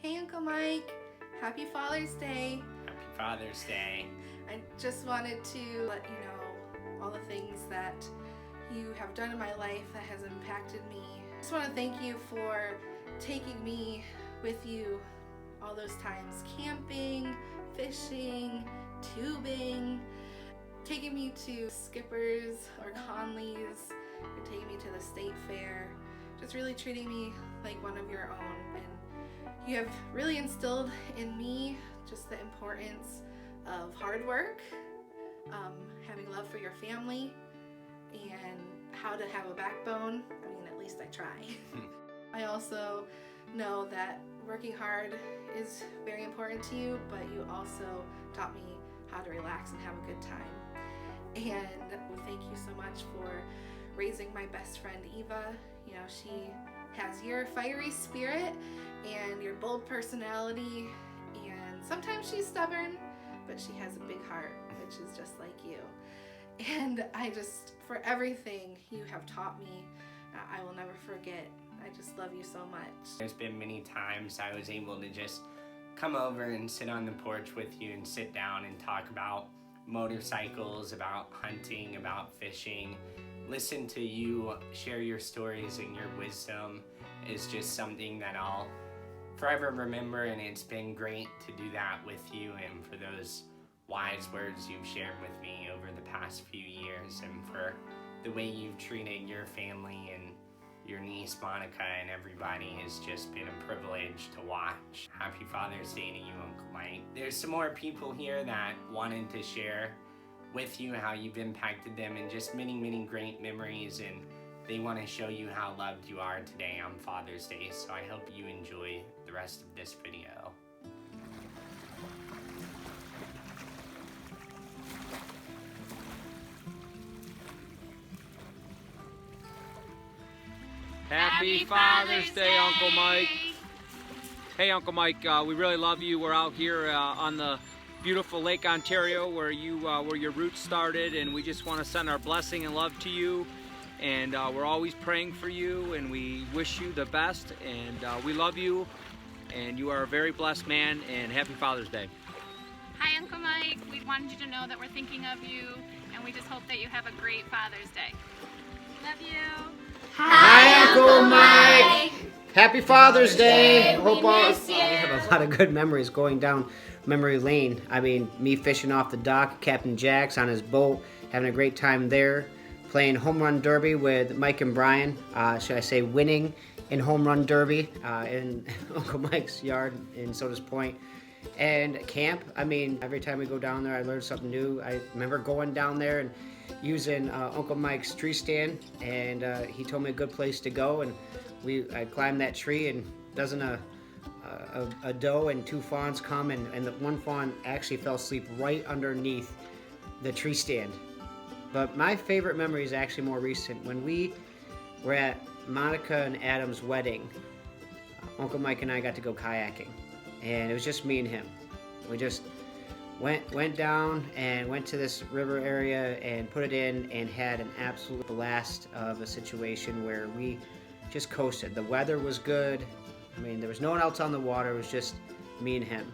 Hey Uncle Mike, happy Father's Day. Happy Father's Day. I just wanted to let you know all the things that you have done in my life that has impacted me. I just want to thank you for taking me with you all those times camping, fishing, tubing, taking me to Skipper's or Conley's, or taking me to the state fair, just really treating me like one of your own. And you have really instilled in me just the importance of hard work, having love for your family, and how to have a backbone. I mean, at least I try. I also know that working hard is very important to you, but you also taught me how to relax and have a good time. And thank you so much for raising my best friend Eva. You know, she has your fiery spirit and your bold personality, and sometimes she's stubborn, but she has a big heart, which is just like you. And I just, for everything you have taught me, I will never forget. I just love you so much. There's been many times I was able to just come over and sit on the porch with you and sit down and talk about motorcycles, about hunting, about fishing. Listen to you share your stories, and your wisdom is just something that I'll forever remember, and it's been great to do that with you and for those wise words you've shared with me over the past few years, and for the way you've treated your family and your niece Monica and everybody. Has just been a privilege to watch. Happy Father's Day to you, Uncle Mike. There's some more people here that wanted to share with you how you've impacted them, and just many, many great memories, and they want to show you how loved you are today on Father's Day. So I hope you enjoy the rest of this video. Happy Father's Day, Uncle Mike. Hey, Uncle Mike, we really love you. We're out here on the beautiful Lake Ontario where your roots started, and we just want to send our blessing and love to you. And we're always praying for you, and we wish you the best. And we love you, and you are a very blessed man. And happy Father's Day. Hi, Uncle Mike. We wanted you to know that we're thinking of you, and we just hope that you have a great Father's Day. Love you. Hi, Uncle Mike. Happy Father's Day. Hope all miss you. we have a lot of good memories going down memory lane. I mean, me fishing off the dock, Captain Jack's on his boat, having a great time there, playing home run derby with Mike and Brian. Should I say winning in home run derby in Uncle Mike's yard in Sodas Point. And camp, I mean, every time we go down there, I learn something new. I remember going down there and using Uncle Mike's tree stand, and he told me a good place to go, and I climbed that tree, and doesn't a doe and two fawns come, and the one fawn actually fell asleep right underneath the tree stand. But my favorite memory is actually more recent. When we were at Monica and Adam's wedding, Uncle Mike and I got to go kayaking, and it was just me and him. We just went down and went to this river area and put it in, and had an absolute blast of a situation where we just coasted. The weather was good. I mean, there was no one else on the water. It was just me and him.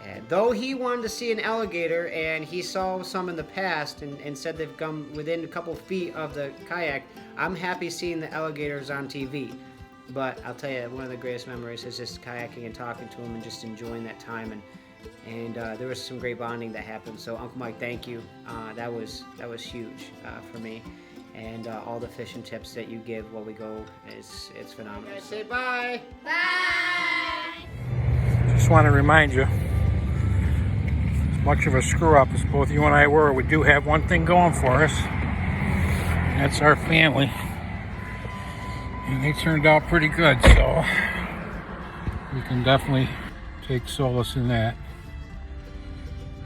And though he wanted to see an alligator, and he saw some in the past and said they've come within a couple feet of the kayak, I'm happy seeing the alligators on TV. But I'll tell you, one of the greatest memories is just kayaking and talking to him and just enjoying that time. And there was some great bonding that happened. So Uncle Mike, thank you. That was huge for me. And all the fishing tips that you give while we go, it's phenomenal. Guys, say bye. Bye. Just want to remind you, as much of a screw up as both you and I were, we do have one thing going for us. And that's our family. And they turned out pretty good, so we can definitely take solace in that.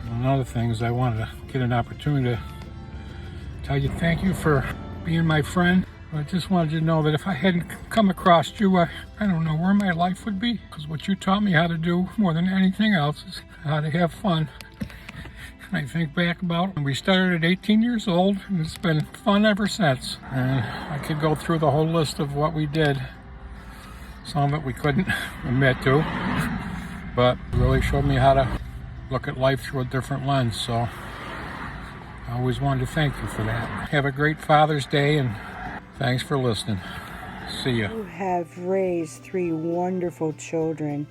And another thing is, I wanted to get an opportunity to tell you thank you for being my friend. I just wanted you to know that if I hadn't come across you, I don't know where my life would be. Because what you taught me how to do more than anything else is how to have fun. And I think back about when we started at 18 years old, and it's been fun ever since. And I could go through the whole list of what we did. Some of it we couldn't admit to. but really showed me how to look at life through a different lens. So I always wanted to thank you for that. Have a great Father's Day, and thanks for listening. See ya. You have raised 3 wonderful children.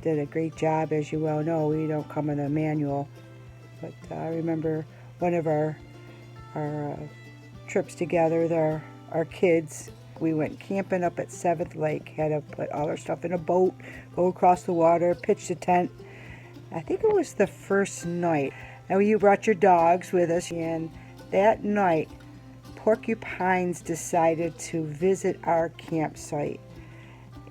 Did a great job, as you well know. We don't come in a manual, but I remember one of our trips together, our kids, we went camping up at 7th Lake, had to put all our stuff in a boat, go across the water, pitch the tent. I think it was the first night. And you brought your dogs with us, and that night, porcupines decided to visit our campsite.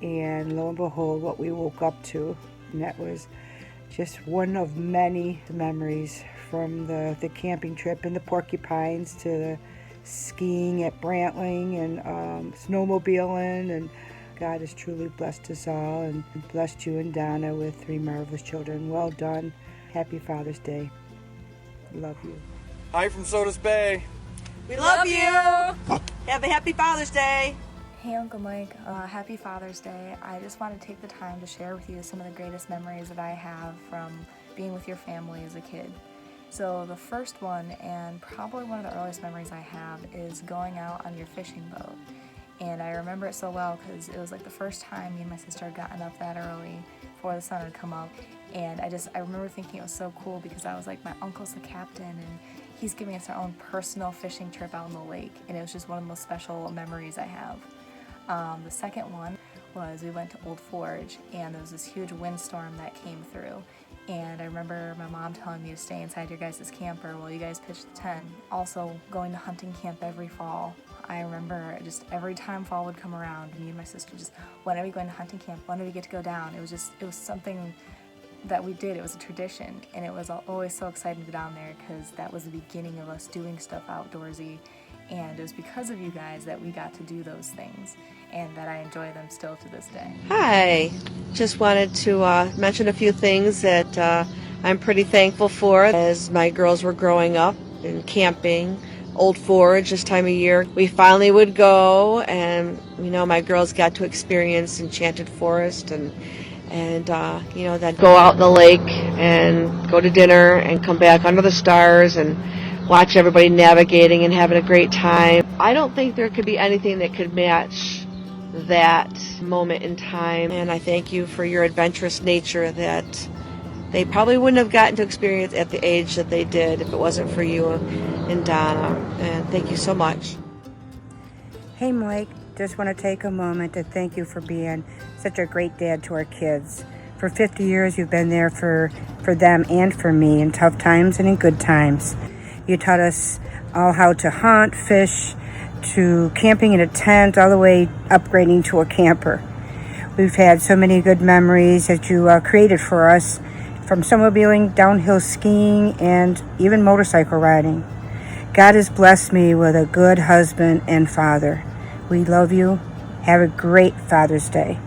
And lo and behold, what we woke up to, and that was just one of many memories from the camping trip and the porcupines to the skiing at Brantling and snowmobiling. And God has truly blessed us all and blessed you and Donna with 3 marvelous children. Well done. Happy Father's Day. Love you. Hi from Sodus Bay. We love you. Have a happy Father's Day. Hey Uncle Mike, happy Father's Day. I just want to take the time to share with you some of the greatest memories that I have from being with your family as a kid. So the first one, and probably one of the earliest memories I have, is going out on your fishing boat. And I remember it so well because it was like the first time me and my sister had gotten up that early before the sun had come up. And I remember thinking it was so cool because I was like, my uncle's the captain and he's giving us our own personal fishing trip out on the lake. And it was just one of the most special memories I have. The second one was we went to Old Forge, and there was this huge windstorm that came through. And I remember my mom telling me to stay inside your guys' camper while you guys pitched the tent. Also, going to hunting camp every fall. I remember just every time fall would come around, me and my sister just, when are we going to hunting camp? When do we get to go down? It was something that we did. It was a tradition, and it was always so exciting to go down there because that was the beginning of us doing stuff outdoorsy. And it was because of you guys that we got to do those things and that I enjoy them still to this day. Hi. Just wanted to mention a few things that I'm pretty thankful for as my girls were growing up and camping. Old Forge this time of year. We finally would go, and my girls got to experience Enchanted Forest and then go out in the lake and go to dinner and come back under the stars and watch everybody navigating and having a great time. I don't think there could be anything that could match that moment in time, and I thank you for your adventurous nature that they probably wouldn't have gotten to experience at the age that they did if it wasn't for you and Donna, and thank you so much. Hey Mike, just want to take a moment to thank you for being such a great dad to our kids. For 50 years you've been there for them and for me in tough times and in good times. You taught us all how to hunt, fish, to camping in a tent, all the way upgrading to a camper. We've had so many good memories that you created for us, from snowmobiling, downhill skiing, and even motorcycle riding. God has blessed me with a good husband and father. We love you. Have a great Father's Day.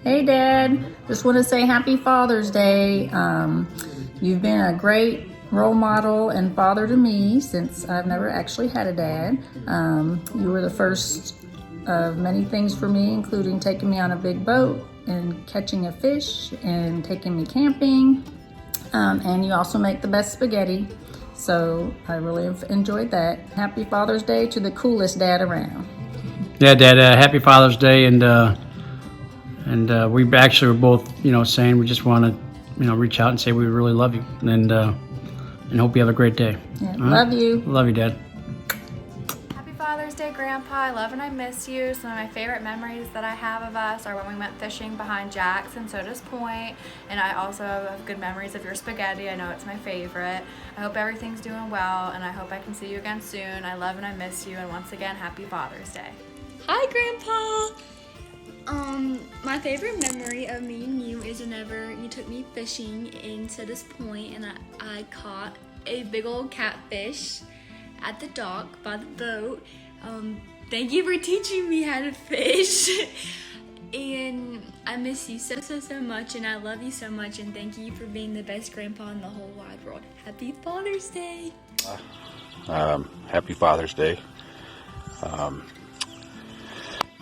Hey Dad, just want to say happy Father's Day. You've been a great role model and father to me since I've never actually had a dad. You were the first of many things for me, including taking me on a big boat and catching a fish and taking me camping. And you also make the best spaghetti. So I really enjoyed that. Happy Father's Day to the coolest dad around. Yeah, Dad, happy Father's Day, and we actually were both, saying we just want to, reach out and say we really love you, and hope you have a great day. Yeah, love you. Love you, Dad. Happy Father's Day, Grandpa. I love and I miss you. Some of my favorite memories that I have of us are when we went fishing behind Jack's and Sodas Point, and I also have good memories of your spaghetti. I know it's my favorite. I hope everything's doing well, and I hope I can see you again soon. I love and I miss you, and once again, happy Father's Day. Hi, Grandpa. My favorite memory of me and you is whenever you took me fishing in Sodas Point, and I caught a big old catfish at the dock by the boat. Thank you for teaching me how to fish. And I miss you so much, and I love you so much, and thank you for being the best grandpa in the whole wide world. Happy Father's Day. Happy Father's Day.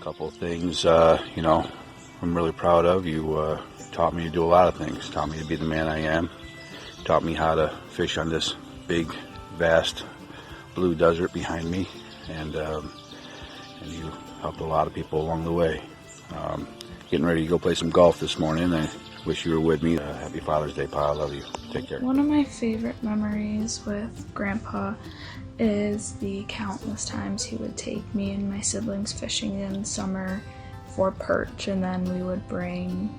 Couple of things, I'm really proud of. You taught me to do a lot of things. Taught me to be the man I am. Taught me how to fish on this big, vast blue desert behind me, and you helped a lot of people along the way. Getting ready to go play some golf this morning. I wish you were with me. Happy Father's Day, Pa. I love you. Take care. One of my favorite memories with Grandpa is the countless times he would take me and my siblings fishing in the summer for perch, and then we would bring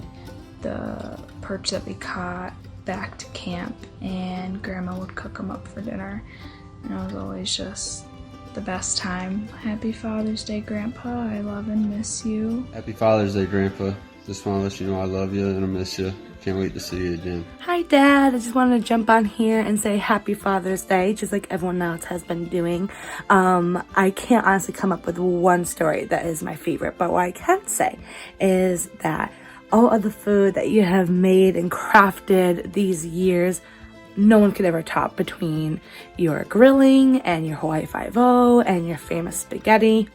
the perch that we caught back to camp, and Grandma would cook them up for dinner, and it was always just the best time. Happy Father's Day, Grandpa. I love and miss you. Happy Father's Day, Grandpa. Just want to let you know I love you and I miss you. Can't wait to see you again. Hi, Dad. I just wanted to jump on here and say Happy Father's Day, just like everyone else has been doing. I can't honestly come up with one story that is my favorite, but what I can say is that all of the food that you have made and crafted these years, no one could ever top between your grilling and your Hawaii 5-0 and your famous spaghetti.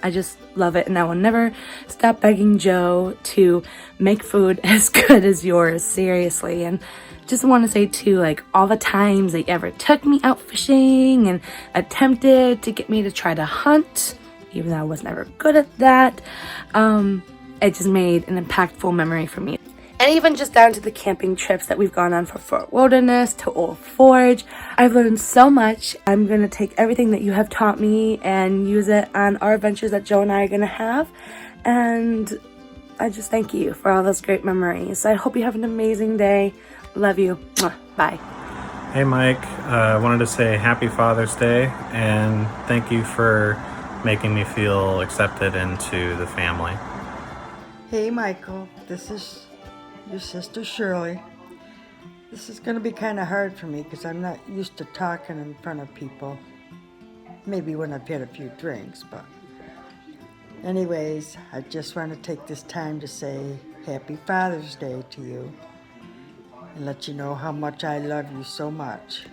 I just love it, and I will never stop begging Joe to make food as good as yours, seriously. And just want to say too, like, all the times that you ever took me out fishing and attempted to get me to try to hunt, even though I was never good at that, it just made an impactful memory for me. And even just down to the camping trips that we've gone on from Fort Wilderness to Old Forge. I've learned so much. I'm going to take everything that you have taught me and use it on our adventures that Joe and I are going to have. And I just thank you for all those great memories. I hope you have an amazing day. Love you. Bye. Hey Mike, I wanted to say Happy Father's Day and thank you for making me feel accepted into the family. Hey Michael, this is your sister Shirley. This is going to be kind of hard for me because I'm not used to talking in front of people. Maybe when I've had a few drinks, but anyways, I just want to take this time to say Happy Father's Day to you and let you know how much I love you so much.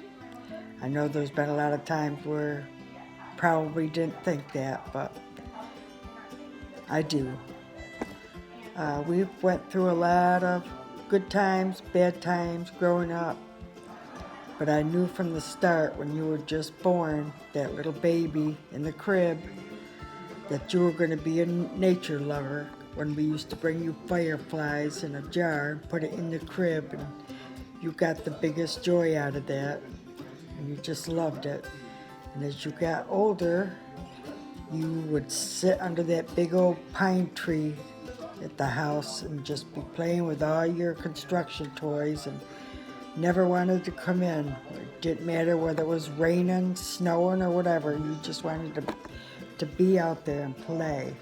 I know there's been a lot of times where I probably didn't think that, but I do. We went through a lot of good times, bad times growing up, but I knew from the start when you were just born, that little baby in the crib, that you were going to be a nature lover. When we used to bring you fireflies in a jar and put it in the crib, and you got the biggest joy out of that, and you just loved it. And as you got older, you would sit under that big old pine tree at the house and just be playing with all your construction toys and never wanted to come in. It didn't matter whether it was raining, snowing, or whatever. You just wanted to be out there and play.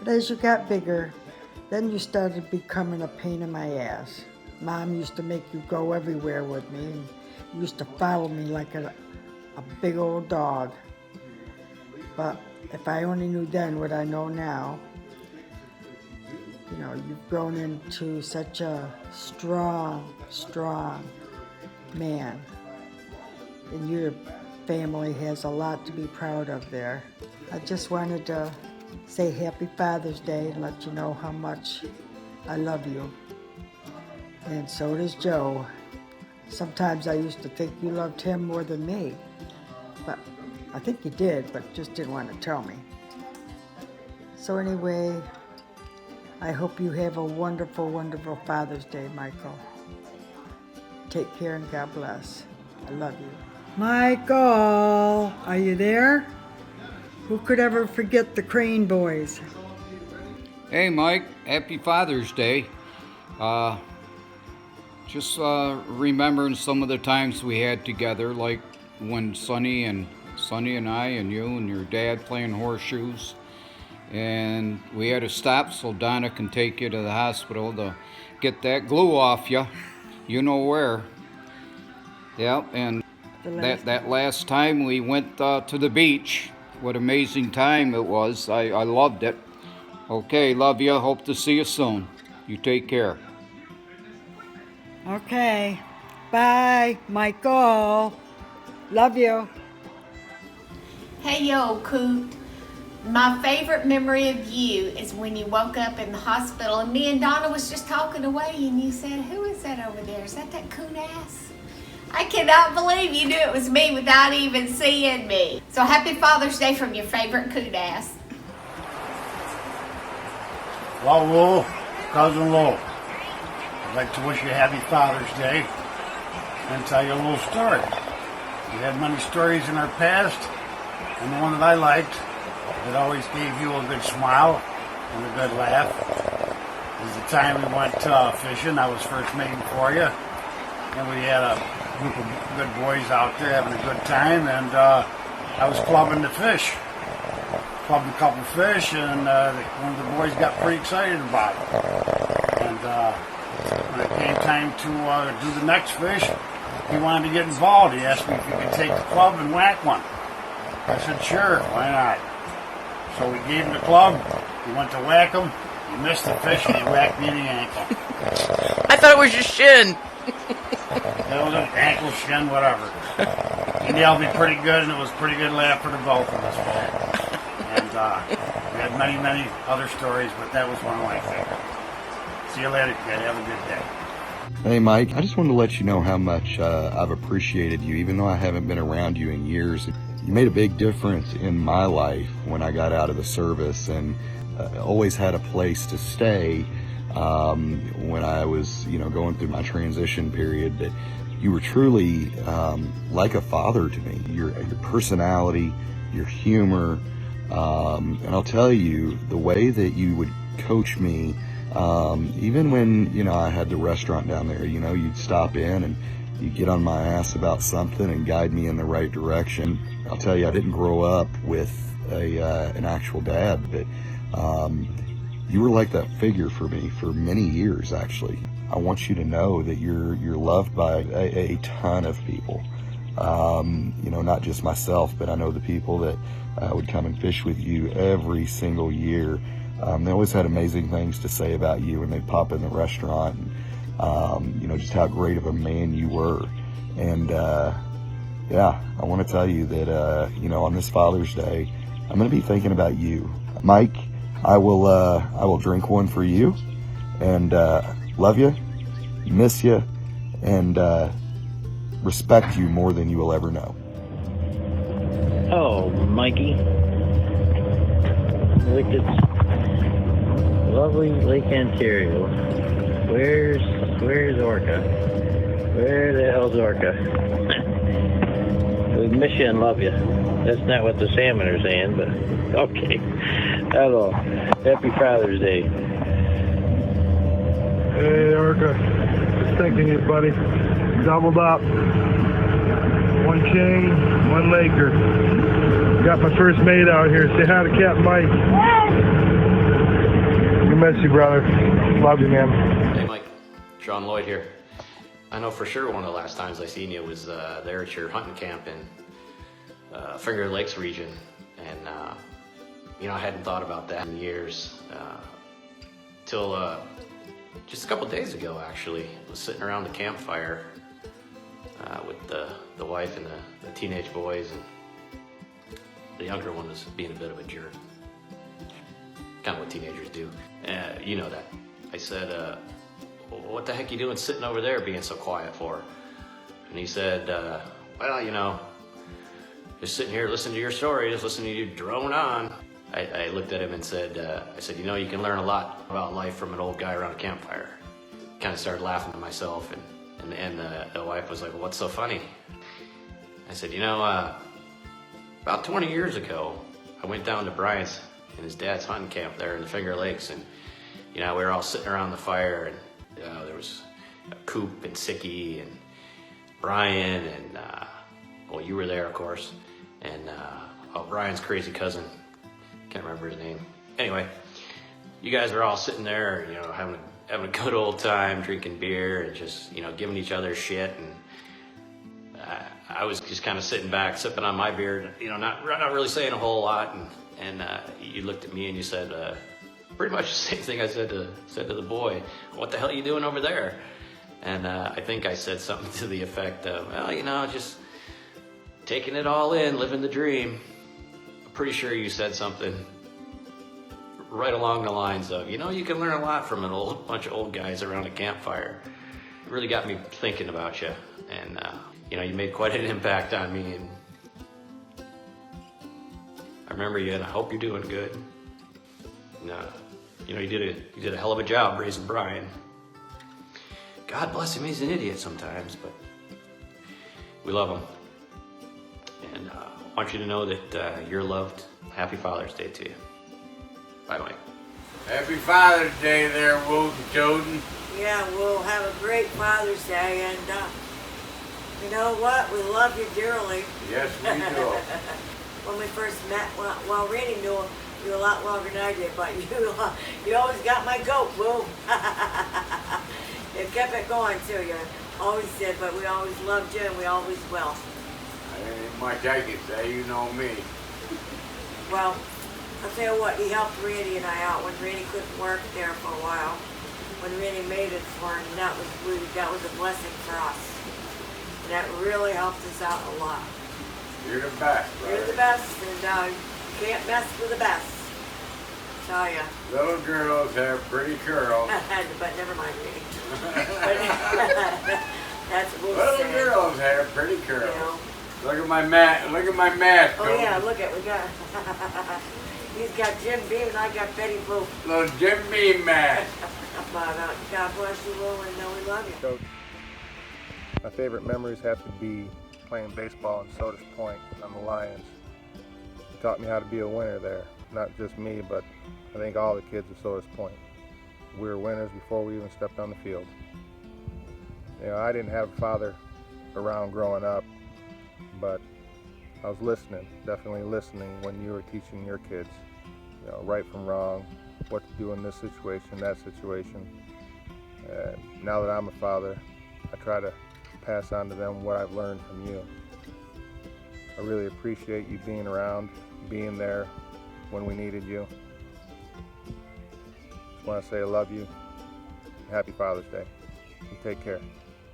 But as you got bigger, then you started becoming a pain in my ass. Mom used to make you go everywhere with me and used to follow me like a big old dog. But if I only knew then what I know now, you know, you've grown into such a strong man. And your family has a lot to be proud of there. I just wanted to say Happy Father's Day and let you know how much I love you. And so does Joe. Sometimes I used to think you loved him more than me. But I think you did, but just didn't want to tell me. So anyway, I hope you have a wonderful, wonderful Father's Day, Michael. Take care and God bless. I love you. Michael, are you there? Who could ever forget the Crane Boys? Hey Mike, happy Father's Day. Just remembering some of the times we had together, like when Sonny and I and you and your dad playing horseshoes. And we had to stop so Donna can take you to the hospital to get that glue off you. You know where. Yep, and that last time we went to the beach. What amazing time it was. I loved it. Okay, love you. Hope to see you soon. You take care. Okay. Bye, Michael. Love you. Hey, yo, Coot. My favorite memory of you is when you woke up in the hospital and me and Donna was just talking away and you said, "Who is that over there? Is that coon ass?" I cannot believe you knew it was me without even seeing me. So happy Father's Day from your favorite coon ass. Well, Lou, Cousin Lou, I'd like to wish you a happy Father's Day and tell you a little story. We had many stories in our past, and the one that I liked that always gave you a good smile and a good laugh is the time we went fishing. I was first mating for you, and we had a group of good boys out there having a good time, and I was clubbing the fish. Clubbed a couple fish, and one of the boys got pretty excited about it. And when it came time to do the next fish, he wanted to get involved. He asked me if he could take the club and whack one. I said, sure, why not? So we gave him the club, he went to whack him, he missed the fish, and he whacked me in the ankle. I thought it was your shin. It was an ankle, shin, whatever. He nailed me pretty good, and it was a pretty good laugh for the both of us. And we had many, many other stories, but that was one of my favorites. See you later, kid. Have a good day. Hey Mike, I just wanted to let you know how much I've appreciated you, even though I haven't been around you in years. You made a big difference in my life when I got out of the service, and always had a place to stay when I was, going through my transition period. That you were truly like a father to me. Your personality, your humor, and I'll tell you, the way that you would coach me, even when, I had the restaurant down there, you'd stop in and you'd get on my ass about something and guide me in the right direction. I'll tell you, I didn't grow up with an actual dad, but you were like that figure for me for many years, actually. I want you to know that you're loved by a ton of people. Not just myself, but I know the people that would come and fish with you every single year. They always had amazing things to say about you when they'd pop in the restaurant, and, just how great of a man you were. And, I want to tell you that, on this Father's Day, I'm going to be thinking about you. Mike, I will drink one for you, and love you, miss you, and respect you more than you will ever know. Oh, Mikey. Look at lovely Lake Ontario. Where's Orca? Where the hell's Orca? We miss you and love you. That's not what the salmon are saying, but okay. Hello. Happy Father's Day. Hey, Orca. Just thinking you, buddy. Doubled up. One king, one Laker. Got my first mate out here. Say hi to Captain Mike. We miss you, brother. Love you, man. Hey, Mike. Sean Lloyd here. I know for sure one of the last times I seen you was there at your hunting camp in Finger Lakes region. And, I hadn't thought about that in years. Till just a couple days ago, actually. I was sitting around the campfire with the wife and the teenage boys, and the younger one was being a bit of a jerk. Kind of what teenagers do. You know that. I said, what the heck are you doing sitting over there being so quiet for? And he said, well, just sitting here listening to your story, just listening to you drone on. I looked at him and said, I said, you can learn a lot about life from an old guy around a campfire. Kind of started laughing to myself, and the wife was like, well, what's so funny? I said, about 20 years ago, I went down to Brian's and his dad's hunting camp there in the Finger Lakes, and we were all sitting around the fire, and there was Coop and Sicky and Brian, and you were there, of course, and Brian's crazy cousin, can't remember his name. Anyway, you guys were all sitting there, having a good old time, drinking beer and just, giving each other shit, and I was just kind of sitting back, sipping on my beer, not really saying a whole lot, and you looked at me and you said pretty much the same thing I said to the boy. What the hell are you doing over there? And I think I said something to the effect of, well, just taking it all in, living the dream. pretty sure you said something right along the lines of, you know, you can learn a lot from a bunch of old guys around a campfire. It really got me thinking about you, and you know, you made quite an impact on me, and I remember you, and I hope you're doing good. And, you know, you did a hell of a job raising Brian. God bless him, he's an idiot sometimes, but we love him. And I want you to know that you're loved. Happy Father's Day to you. Bye, Mike. Happy Father's Day there, Wolf and Joden. Yeah, we'll have a great Father's Day, and you know what? We love you dearly. Yes, we do. When we first met, well, Randy knew you a lot longer than I did, but you always got my goat, boo. You kept it going too. You always did, but we always loved you, and we always will. Ain't much I can say, you know me. Well, I'll tell you what, he helped Randy and I out when Randy couldn't work there for a while. When Randy made it for him, that was a blessing for us. And that really helped us out a lot. You're the best, brother. You're the best, and you can't mess with the best. Tell ya. Little girls have pretty curls. But never mind, Randy. That's what we'll Little say. girls have pretty curls. You know? Look at my mask. Oh yeah, look at we got. He's got Jim Beam and I got Betty Boop. Little Jim Beam mask. But God bless you, Will, and we love you. Coach, my favorite memories have to be playing baseball in Sodas Point on the Lions. He taught me how to be a winner there. Not just me, but I think all the kids of Sodas Point. We were winners before we even stepped on the field. You know, I didn't have a father around growing up, but I was listening, definitely listening when you were teaching your kids, you know, right from wrong, what to do in this situation, that situation. And now that I'm a father, I try to pass on to them what I've learned from you. I really appreciate you being around, being there when we needed you. Just want to say I love you. Happy Father's Day. You take care.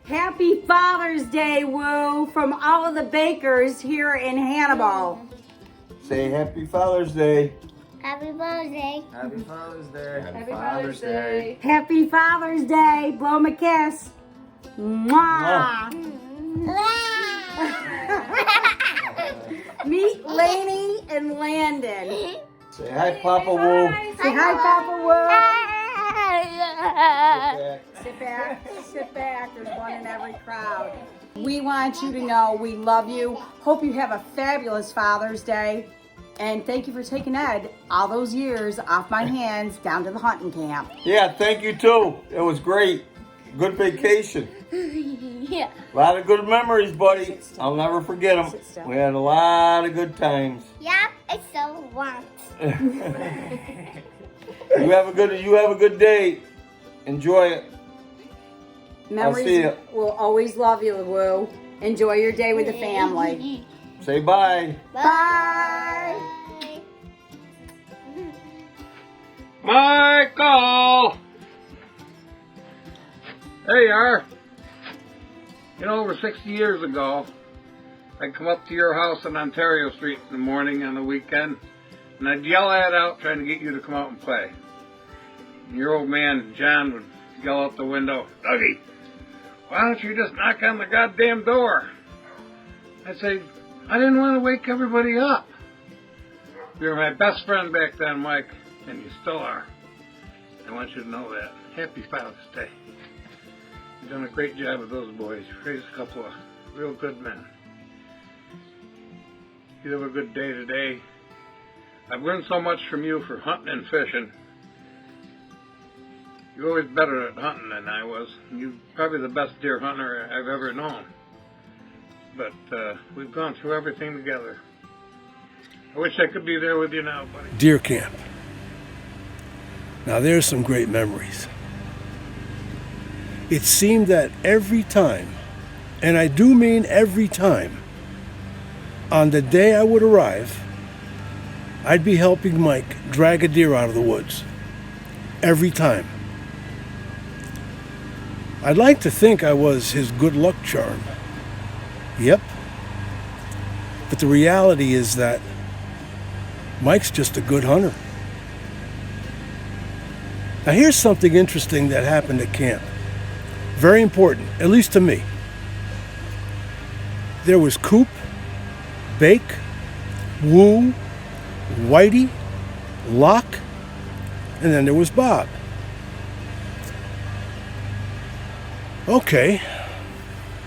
Happy Father's Day, Woo, from all of the bakers here in Hannibal. Say Happy Father's Day. Happy Father's Day. Happy Father's Day. Happy Father's Day. Happy Father's Day. Blow 'em a kiss. Mwah. Meet Lainey and Landon. Say hi, Papa Woo. Say hi, Papa Woo. Sit back. There's one in every crowd. We want you to know we love you. Hope you have a fabulous Father's Day. And thank you for taking Ed all those years off my hands down to the hunting camp. Yeah, thank you too. It was great. Good vacation. Yeah. A lot of good memories, buddy. I'll never forget them. We had a lot of good times. Yep, I still want. You have a good day. Enjoy it. I'll see Memories ya. will always love you, Woo. Enjoy your day with the family. Say bye. Bye. Michael! There you are. You know, over 60 years ago, I'd come up to your house on Ontario Street in the morning on the weekend, and I'd yell that out trying to get you to come out and play. And your old man, John, would yell out the window, "Dougie, why don't you just knock on the goddamn door?" I'd say, "I didn't want to wake everybody up." You were my best friend back then, Mike, and you still are. I want you to know that. Happy Father's Day. You've done a great job with those boys. You've raised a couple of real good men. You have a good day today. I've learned so much from you for hunting and fishing. You're always better at hunting than I was. You're probably the best deer hunter I've ever known. But we've gone through everything together. I wish I could be there with you now, buddy. Deer camp. Now there's some great memories. It seemed that every time, and I do mean every time, on the day I would arrive, I'd be helping Mike drag a deer out of the woods. Every time. I'd like to think I was his good luck charm. Yep. But the reality is that Mike's just a good hunter. Now here's something interesting that happened at camp. Very important, at least to me. There was Coop, Bake, Woo, Whitey, Locke, and then there was Bob. Okay,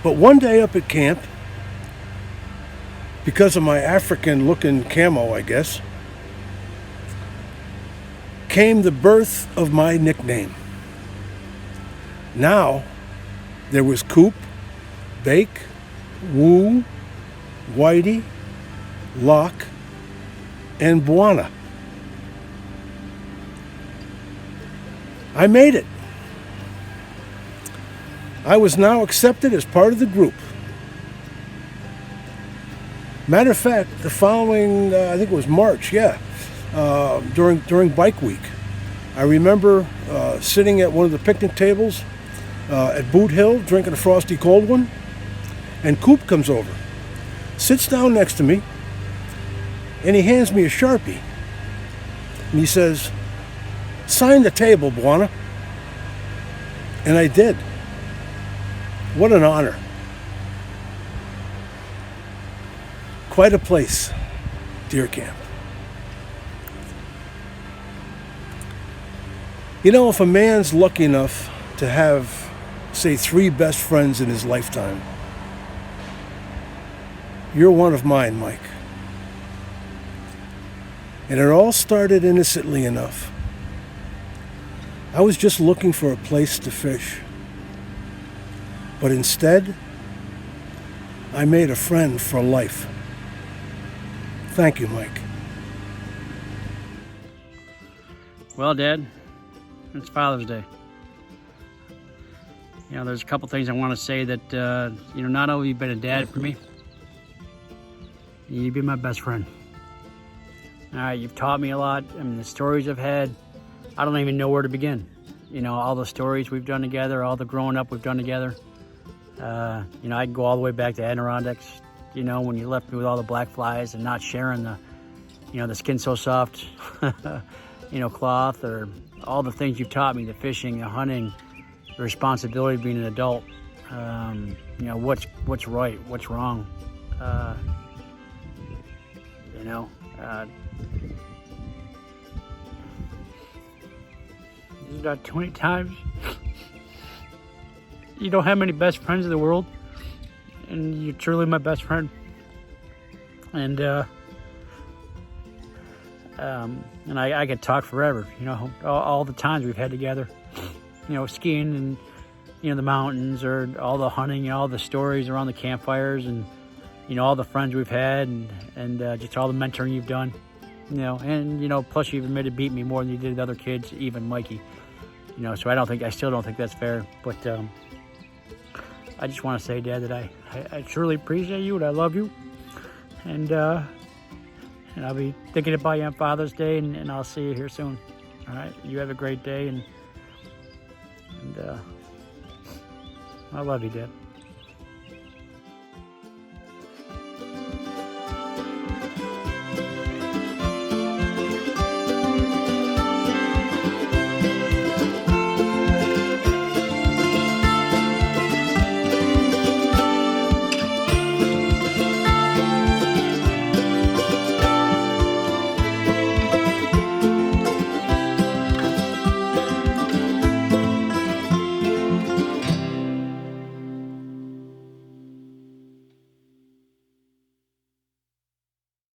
but one day up at camp, because of my African-looking camo, I guess, came the birth of my nickname. Now, there was Coop, Bake, Woo, Whitey, Locke, and Bwana. I made it. I was now accepted as part of the group. Matter of fact, the following, I think it was March, during Bike Week, I remember sitting at one of the picnic tables at Boot Hill, drinking a frosty cold one, and Coop comes over, sits down next to me, and he hands me a Sharpie. And he says, "Sign the table, Bwana." And I did. What an honor. Quite a place, Deer Camp. You know, if a man's lucky enough to have, say, 3 best friends in his lifetime, you're one of mine, Mike. And it all started innocently enough. I was just looking for a place to fish. But instead, I made a friend for life. Thank you, Mike. Well, Dad, it's Father's Day. You know, there's a couple things I want to say that, you know, not only have you been a dad for me, you've been my best friend. All right, you've taught me a lot. I mean, the stories I've had, I don't even know where to begin. You know, all the stories we've done together, all the growing up we've done together. You know, I can go all the way back to Adirondacks, you know, when you left me with all the black flies and not sharing the, you know, the Skin So Soft, you know, cloth, or all the things you've taught me, the fishing, the hunting, the responsibility of being an adult. You know, what's right, what's wrong. You know, there's not too many times you don't have many best friends in the world, and you're truly my best friend. And I could talk forever, you know, all the times we've had together, you know, skiing and, you know, the mountains, or all the hunting and all the stories around the campfires, and, you know, all the friends we've had, and just all the mentoring you've done, you know, and, you know, plus you've admitted beat me more than you did the other kids, even Mikey, you know, so I still don't think that's fair. But I just want to say, Dad, that I truly appreciate you, and I love you, and I'll be thinking about you on Father's Day, and I'll see you here soon. All right, you have a great day, and I love you, Dad.